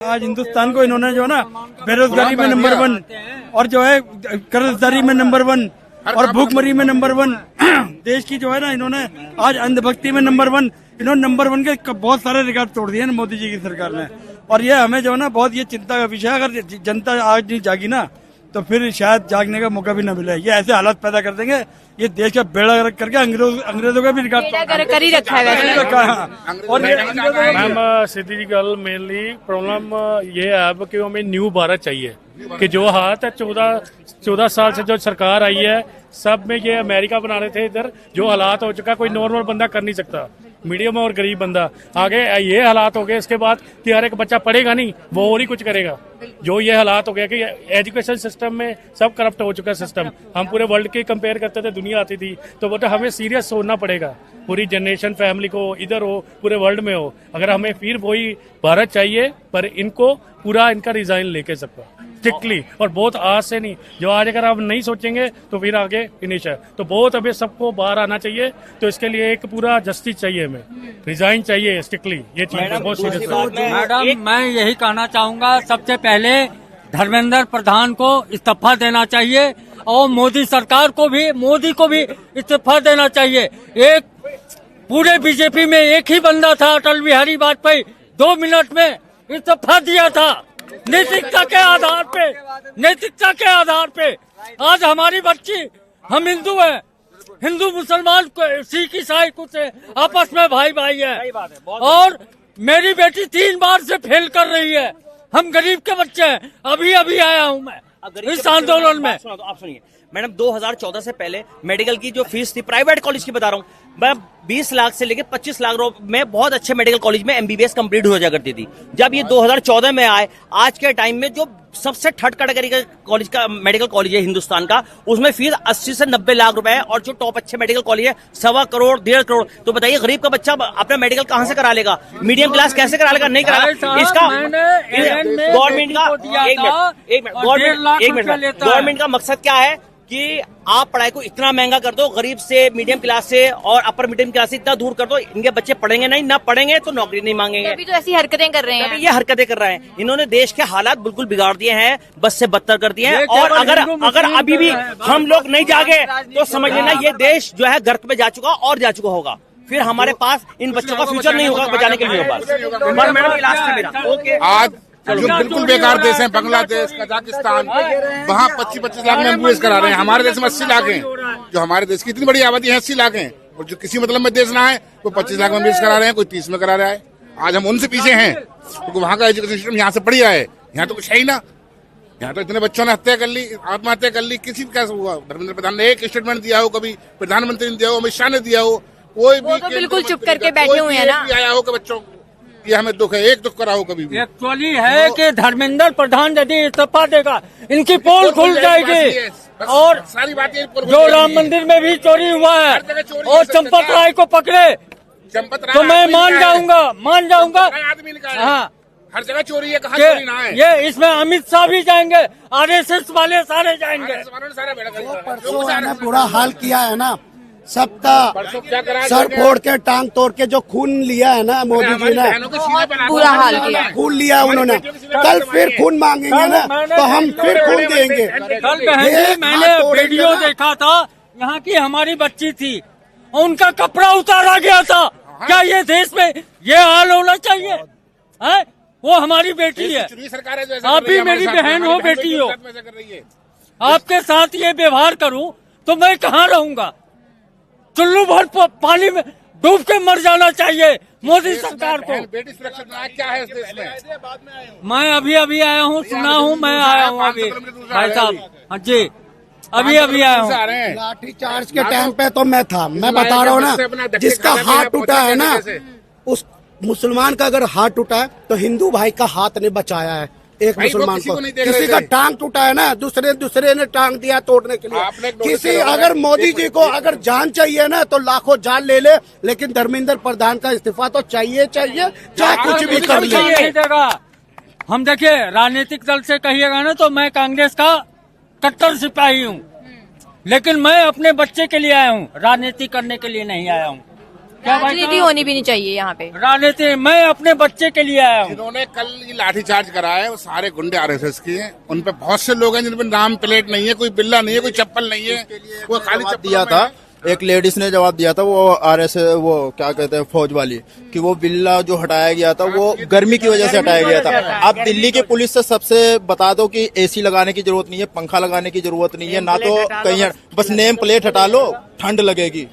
आज हिंदुस्तान को इन्होंने जो है ना बेरोजगारी में नंबर 1 और जो है कर्जदारी में नंबर 1 और भूखमरी में नंबर 1 देश की जो है ना इन्होंने आज अंधभक्ति में नंबर 1 इन्होंने नंबर 1 के बहुत सारे रिकॉर्ड तोड़ दिए मोदी जी की सरकार ने। और ये हमें जो है ना बहुत ये चिंता का विषय है। अगर जनता आज नहीं जागी ना तो फिर शायद जागने का मौका भी न मिले। ये ऐसे हालात पैदा कर देंगे, ये देश का बेड़ा गर्क करके अंग्रेजों का भी रिकॉर्ड कर ही रखा है। और मैम सीधी जी गल मेनली प्रॉब्लम ये है अब कि हमें न्यू भारत चाहिए कि जो हाथ है 14 साल से जो सरकार आई है सब में ये अमेरिका बना रहे थे। इधर जो हालात हो चुका कोई नॉर्मल बंदा कर नहीं सकता, मीडियम और गरीब बंदा। आगे ये हालात हो गए इसके बाद कि हर एक बच्चा पढ़ेगा नहीं, वो और ही कुछ करेगा। जो ये हालात हो गया कि एजुकेशन सिस्टम में सब करप्ट हो चुका सिस्टम। हम पूरे वर्ल्ड के कंपेयर करते थे, दुनिया आती थी तो वो हमें सीरियस सोचना पड़ेगा। पूरी जनरेशन फैमिली को इधर हो पूरे वर्ल्ड में हो, अगर हमें फिर वही भारत चाहिए पर इनको पूरा इनका रिजाइन लेके सबका स्ट्रिक्टली और बहुत आज से नहीं। जो आज अगर हम नहीं सोचेंगे तो फिर आगे फिनिश है। तो बहुत अभी सबको बाहर आना चाहिए। तो इसके लिए एक पूरा जस्टिस चाहिए, हमें रिजाइन चाहिए स्ट्रिक्टली। ये चीज बहुत सीरियस है। मैडम मैं यही कहना चाहूँगा, सबसे पहले धर्मेंद्र प्रधान को इस्तीफा देना चाहिए और मोदी को भी इस्तीफा देना चाहिए। एक पूरे बीजेपी में एक ही बंदा था अटल बिहारी वाजपेयी, 2 मिनट में इस्तीफा दिया था नैतिकता के आधार पे। आज हमारी बच्ची, हम हिंदू हैं, हिंदू मुसलमान सिख ईसाई कुछ आपस में भाई भाई है। और मेरी बेटी 3 बार से फेल कर रही है। हम गरीब के बच्चे हैं। अभी आया हूँ मैं इस आंदोलन में। आप सुनिए मैडम, 2014 से पहले मेडिकल की जो फीस थी प्राइवेट कॉलेज की बता रहा हूँ मैं, 20 लाख से लेके 25 लाख में बहुत अच्छे मेडिकल कॉलेज में एमबीबीएस कंप्लीट हो जाया करती थी। जब ये 2014 में आए, आज के टाइम में जो सबसे थर्ड कैटेगरी का कॉलेज का मेडिकल कॉलेज है हिंदुस्तान का, उसमें फीस 80 से 90 लाख रुपए है। और जो टॉप अच्छे मेडिकल कॉलेज है 1.25 करोड़ 1.5 करोड़। तो बताइए गरीब का बच्चा अपना मेडिकल कहाँ से करा लेगा? मीडियम क्लास कैसे करा लेगा? नहीं करा। इसका गवर्नमेंट का मकसद क्या है कि आप पढ़ाई को इतना महंगा कर दो, गरीब से मीडियम क्लास से और अपर मीडियम क्लास से इतना दूर कर दो, इनके बच्चे पढ़ेंगे नहीं, ना पढ़ेंगे तो नौकरी नहीं मांगेंगे। अभी तो ऐसी हरकतें कर रहे हैं। ये हरकतें कर रहे हैं। इन्होंने देश के हालात बिल्कुल बिगाड़ दिए हैं, बस से बदतर कर दिए हैं। और अगर अभी भी हम लोग नहीं जागे तो समझ लेना ये देश जो है गर्त में जा चुका और जा चुका होगा। फिर हमारे पास इन बच्चों का फ्यूचर नहीं होगा बचाने के लिए। मैडम लास्ट है मेरा। ओके, आज जो बिल्कुल बेकार देश है बांग्लादेश, कजाकिस्तान, वहाँ 25-25 लाख में एम्बुलेंस करा रहे हैं। हमारे देश में 80 लाख हैं। जो हमारे देश की इतनी बड़ी आबादी है 80 लाख हैं, और जो किसी मतलब में देश ना है वो 25 लाख में एम्बुलेंस करा रहे हैं, कोई 30 में करा रहा है। आज हम उनसे पीछे हैं क्योंकि वहाँ का एजुकेशन सिस्टम यहाँ से बढ़िया है। यहाँ तो कुछ है ही ना। यहाँ तो इतने बच्चों ने हत्या कर ली, आत्महत्या कर ली। किसी का कैसे हुआ? धर्मेंद्र प्रधान ने एक स्टेटमेंट दिया हो, कभी प्रधानमंत्री ने दिया हो, अमित शाह ने दिया हो, कोई भी बिल्कुल चुप करके बैठे हुए हैं ना। आया हो कि बच्चों ये हमें दुख है, एक दुख करा हो कभी भी। एक्चुअली है कि धर्मेंद्र प्रधान यदि इस्तीफा देगा इनकी पोल खुल जाएगी। और सारी बातें जो राम मंदिर में भी चोरी हुआ है और चंपत राय को पकड़े तो मैं मान जाऊंगा। हाँ, हर जगह चोरी है, कहाँ चोरी ना है? ये इसमें अमित शाह भी जाएंगे, आरएसएस वाले सारे जाएंगे। बुरा हाल किया है ना सबका, सर फोड़ के टांग तोड़ के जो खून लिया है ना मोदी जी ने, बुरा हाल किया। खून लिया उन्होंने। कल फिर खून मांगेंगे ना तो हम फिर खून देंगे। कल मैंने वीडियो देखा था, यहाँ की हमारी बच्ची थी, उनका कपड़ा उतारा गया था। क्या ये देश में ये हाल होना चाहिए? है वो हमारी बेटी है, आप भी मेरी बहन हो, बेटी हो। आपके साथ ये व्यवहार करूं तो मैं कहाँ रहूंगा? चुल्लू भर पानी में डूब के मर जाना चाहिए मोदी सरकार को। बेटी सुरक्षित क्या है इस देश में? मैं अभी आया हूँ, सुना हूँ, मैं आया हूँ अभी भाई साहब। हाँ जी, अभी आया हूँ। लाठी चार्ज के टाइम पे तो मैं था, मैं बता रहा हूँ ना, जिसका हाथ टूटा है ना, उस मुसलमान का अगर हाथ टूटा है तो हिंदू भाई का हाथ ने बचाया है एक मुसलमान को। किसी का टांग टूटा है ना, दूसरे ने टांग दिया तोड़ने के लिए। किसी अगर मोदी जी को अगर जान चाहिए ना तो लाखों जान ले ले, लेकिन धर्मेंद्र प्रधान का इस्तीफा तो चाहिए, चाहे कुछ भी कर ले। हम देखिए राजनीतिक दल से कहिएगा ना तो मैं कांग्रेस का कट्टर सिपाही हूँ, लेकिन मैं अपने बच्चे के लिए आया हूँ, राजनीति करने के लिए नहीं आया हूँ। राजनीति होनी भी नहीं चाहिए यहाँ पे। राजनीति मैं अपने बच्चे के लिए आया हूँ। जिन्होंने कल ये लाठीचार्ज करा है वो सारे गुंडे आरएसएस के हैं। उन पे बहुत से लोग हैं जिन पे नाम प्लेट नहीं है, कोई बिल्ला नहीं है, कोई चप्पल नहीं है, वो खाली जवाब चप्पल दिया में था। है। एक लेडीज ने जवाब दिया था, वो आरएसएस, वो क्या कहते हैं, फौज वाली, कि वो बिल्ला जो हटाया गया था वो गर्मी की वजह से हटाया गया था। अब दिल्ली की पुलिस से सबसे बता दो कि एसी लगाने की जरूरत नहीं है, पंखा लगाने की जरूरत नहीं है, ना तो कहीं, बस नेम प्लेट हटा लो, ठंड लगेगी।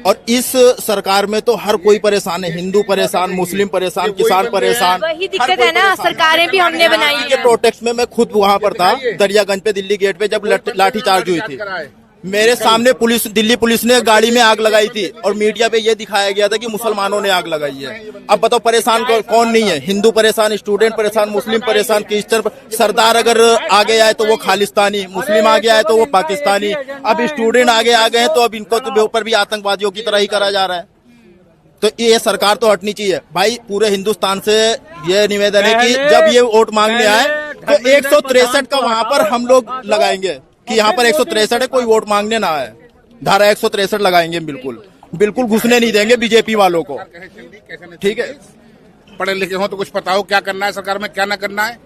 और इस सरकार में तो हर कोई परेशान है, हिंदू परेशान, मुस्लिम परेशान, किसान परेशान। वही दिक्कत है ना, सरकारें भी हमने बनाई के है। प्रोटेक्ट में मैं खुद वहां पर था, दरियागंज पे, दिल्ली गेट पे, जब लाठीचार्ज हुई थी। मेरे सामने पुलिस, दिल्ली पुलिस ने गाड़ी में आग लगाई थी और मीडिया पे ये दिखाया गया था कि मुसलमानों ने आग लगाई है। अब बताओ परेशान कौन नहीं है? हिंदू परेशान, स्टूडेंट परेशान, मुस्लिम परेशान, क्रिश्चियन। सरदार अगर आगे आए तो वो खालिस्तानी, मुस्लिम आगे आए तो वो पाकिस्तानी, अब स्टूडेंट आगे आ गए हैं तो अब इनको तो ऊपर भी आतंकवादियों की तरह ही करा जा रहा है। तो ये सरकार तो हटनी चाहिए भाई। पूरे हिंदुस्तान से ये निवेदन है कि जब ये वोट मांगने आए तो 163 का वहां पर हम लोग लगाएंगे कि यहाँ पर 163 है, कोई वोट मांगने ना आए, धारा 163 लगाएंगे। बिल्कुल घुसने नहीं देंगे बीजेपी वालों को, ठीक है? पढ़े लिखे हो तो कुछ पता हो क्या करना है सरकार में, क्या ना करना है।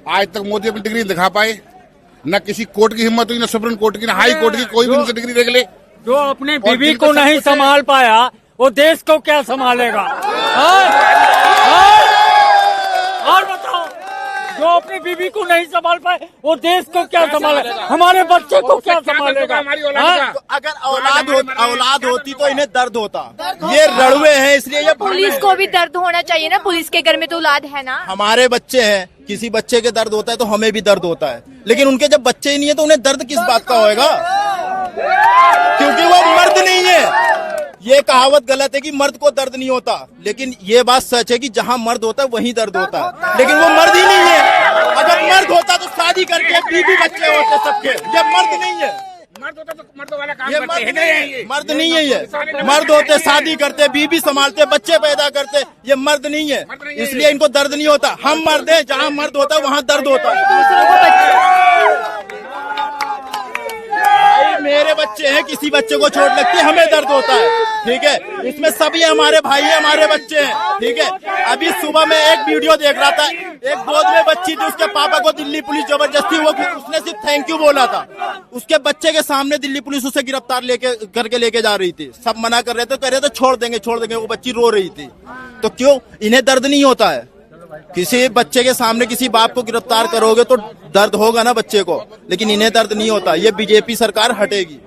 आज तक मोदी अपनी डिग्री दिखा पाए, न किसी कोर्ट की हिम्मत हुई, न सुप्रीम कोर्ट की, न हाई कोर्ट की, कोई भी उनसे डिग्री देख ले। जो अपनी बीवी को नहीं संभाल पाया वो देश को क्या संभालेगा? और बताओ, जो अपनी बीवी को नहीं संभाल पाए वो देश को क्या संभालेगा? हमारे बच्चे को क्या संभालेगा? तो अगर औलाद होती तो इन्हें दर्द होता। ये रड़ुए हैं इसलिए ये पुलिस को भी दर्द होना चाहिए ना, पुलिस के घर में तो औलाद है ना। हमारे बच्चे हैं, किसी बच्चे के दर्द होता है तो हमें भी दर्द होता है, लेकिन उनके जब बच्चे ही नहीं है तो उन्हें दर्द किस बात का होएगा? क्योंकि वो मर्द नहीं है। ये कहावत गलत है कि मर्द को दर्द नहीं होता, लेकिन ये बात सच है कि जहाँ मर्द होता है वहीं दर्द होता है, लेकिन वो मर्द ही नहीं है। अगर मर्द होता तो शादी करके बीवी बच्चे होते सबके। ये मर्द नहीं है, मर्द होता तो मर्द वाला काम ये करते हैं नहीं। मर्द नहीं है। ये मर्द होते, शादी करते, बीवी संभालते, बच्चे पैदा करते, ये मर्द नहीं है, इसलिए इनको दर्द नहीं होता। हम मर्द हैं, जहाँ मर्द होता है वहाँ दर्द होता है। भाई मेरे बच्चे हैं, किसी बच्चे को चोट लगती है हमें दर्द होता है, ठीक है? इसमें सभी हमारे भाई हैं, हमारे बच्चे हैं, ठीक है? अभी सुबह में एक वीडियो देख रहा था, एक गोद में बच्ची थी, उसके पापा को दिल्ली पुलिस जबरदस्ती, वो उसने सिर्फ थैंक यू बोला था, उसके बच्चे के सामने दिल्ली पुलिस उसे गिरफ्तार करके लेके जा रही थी। सब मना कर रहे थे, कह रहे थे छोड़ देंगे, वो बच्ची रो रही थी। तो क्यों इन्हें दर्द नहीं होता है? किसी बच्चे के सामने किसी बाप को गिरफ्तार करोगे तो दर्द होगा ना बच्चे को, लेकिन इन्हें दर्द नहीं होता। ये बीजेपी सरकार हटेगी।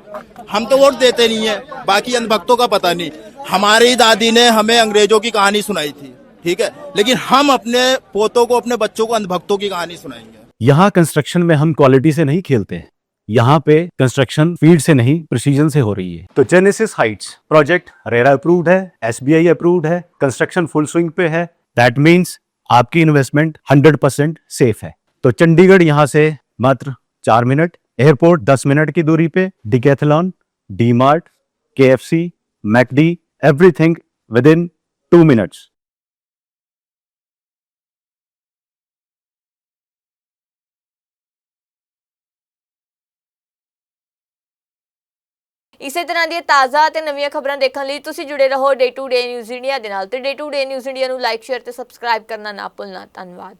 हम तो वोट देते नहीं है, बाकी अंधभक्तों का पता नहीं। हमारी दादी ने हमें अंग्रेजों की कहानी सुनाई थी, ठीक है, लेकिन हम अपने पोतों को, अपने बच्चों को अंधभक्तों की कहानी सुनाएंगे। यहाँ कंस्ट्रक्शन में हम क्वालिटी से नहीं खेलते हैं। यहाँ पे कंस्ट्रक्शन फील्ड से नहीं प्रिसीजन से हो रही है। तो genesis Heights project RERA approved है, SBI अप्रूव्ड है, कंस्ट्रक्शन फुल स्विंग पे है। दैट मीन्स आपकी इन्वेस्टमेंट 100% सेफ है। तो चंडीगढ़ यहाँ से मात्र 4 मिनट, एयरपोर्ट 10 मिनट की दूरी पे, decathlon, DMart, KFC, McD, everything with in 2 minutes. ਇਸੇ ਤਰ੍ਹਾਂ ਦੀਆਂ ਤਾਜ਼ਾ ਅਤੇ ਨਵੀਆਂ ਖਬਰਾਂ ਦੇਖਣ ਲਈ ਤੁਸੀਂ ਜੁੜੇ ਰਹੋ day to day news India ਦੇ ਨਾਲ ਤੇ day to day news India ਨੂੰ ਲਾਈਕ ਸ਼ੇਅਰ ਤੇ ਸਬਸਕ੍ਰਾਈਬ ਕਰਨਾ ਨਾ ਭੁੱਲਣਾ। ਧੰਨਵਾਦ।